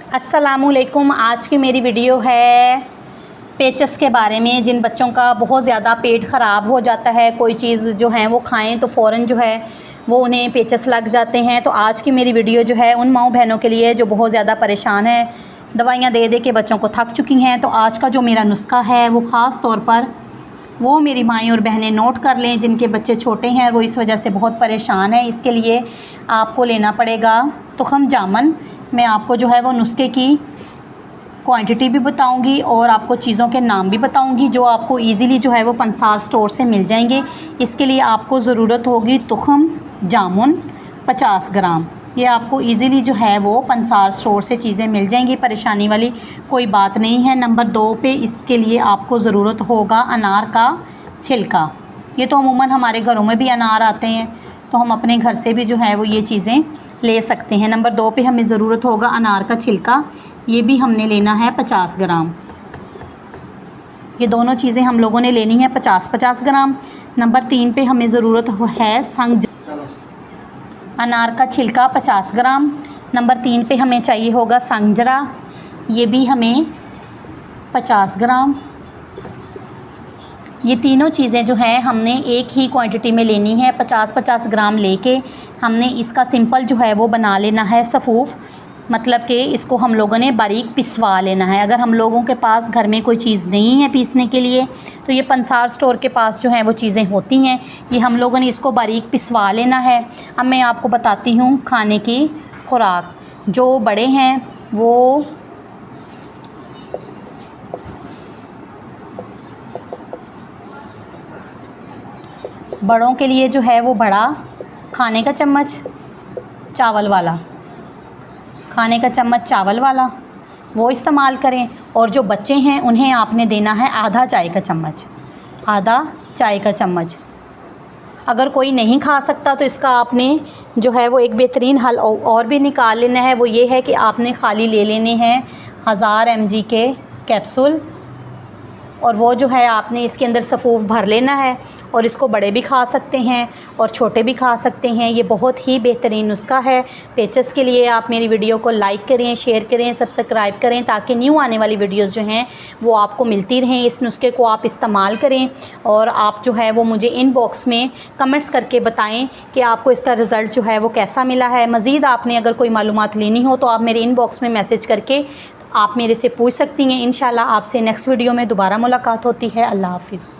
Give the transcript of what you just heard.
अस्सलामुअलैकुम। आज की मेरी वीडियो है पेचस के बारे में। जिन बच्चों का बहुत ज़्यादा पेट ख़राब हो जाता है, कोई चीज़ जो है वो खाएं तो फ़ौरन जो है वो उन्हें पेचस लग जाते हैं। तो आज की मेरी वीडियो जो है उन माँ बहनों के लिए जो बहुत ज़्यादा परेशान है, दवाइयाँ दे दे के बच्चों को थक चुकी हैं। तो आज का जो मेरा नुस्खा है वो ख़ास तौर पर वो मेरी माएँ और बहनें नोट कर लें जिनके बच्चे छोटे हैं, वो इस वजह से बहुत परेशान है। इसके लिए आपको लेना पड़ेगा तुखम जामुन। मैं आपको जो है वो नुस्खे की क्वांटिटी भी बताऊंगी और आपको चीज़ों के नाम भी बताऊंगी जो आपको इजीली जो है वो पंसार स्टोर से मिल जाएंगे। इसके लिए आपको ज़रूरत होगी तुखम जामुन 50 ग्राम। ये आपको इजीली जो है वो पंसार स्टोर से चीज़ें मिल जाएंगी, परेशानी वाली कोई बात नहीं है। नंबर 2 पे इसके लिए आपको ज़रूरत होगा अनार का छिलका। ये तो अमूमन हमारे घरों में भी अनार आते हैं, तो हम अपने घर से भी जो है वो ये चीज़ें ले सकते हैं। नंबर 2 पे हमें ज़रूरत होगा अनार का छिलका, ये भी हमने लेना है 50 ग्राम। ये दोनों चीज़ें हम लोगों ने लेनी है 50-50 ग्राम। नंबर 3 पे हमें ज़रूरत है संग अनार का छिलका 50 ग्राम। नंबर 3 पे हमें चाहिए होगा संगजरा, ये भी हमें 50 ग्राम। ये तीनों चीज़ें जो हैं हमने एक ही क्वांटिटी में लेनी है। 50-50 ग्राम लेके हमने इसका सिंपल जो है वो बना लेना है सफ़ूफ़, मतलब कि इसको हम लोगों ने बारीक पिसवा लेना है। अगर हम लोगों के पास घर में कोई चीज़ नहीं है पीसने के लिए तो ये पंसार स्टोर के पास जो है वो चीज़ें होती हैं। ये हम लोगों ने इसको बारीक पिसवा लेना है। अब मैं आपको बताती हूँ खाने की खुराक। जो बड़े हैं वो बड़ों के लिए जो है वो बड़ा खाने का चम्मच चावल वाला, खाने का चम्मच चावल वाला वो इस्तेमाल करें। और जो बच्चे हैं उन्हें आपने देना है आधा चाय का चम्मच, आधा चाय का चम्मच। अगर कोई नहीं खा सकता तो इसका आपने जो है वो एक बेहतरीन हल और भी निकाल लेना है। वो ये है कि आपने खाली ले लेने हैं 1000 mg के कैप्सूल, और वो जो है आपने इसके अंदर सफ़ूफ़ भर लेना है। और इसको बड़े भी खा सकते हैं और छोटे भी खा सकते हैं। ये बहुत ही बेहतरीन नुस्खा है पेचस के लिए। आप मेरी वीडियो को लाइक करें, शेयर करें, सब्सक्राइब करें ताकि न्यू आने वाली वीडियोस जो हैं वो आपको मिलती रहें। इस नुस्खे को आप इस्तेमाल करें और आप जो है वो मुझे इनबॉक्स में कमेंट्स करके बताएं कि आपको इसका रिज़ल्ट जो है वो कैसा मिला है। मज़ीद आपने अगर कोई मालूमात लेनी हो तो आप मेरे इनबॉक्स में मैसेज करके आप मेरे से पूछ सकती हैं। इंशाल्लाह आपसे नेक्स्ट वीडियो में दोबारा मुलाकात होती है। अल्लाह हाफ़िज़।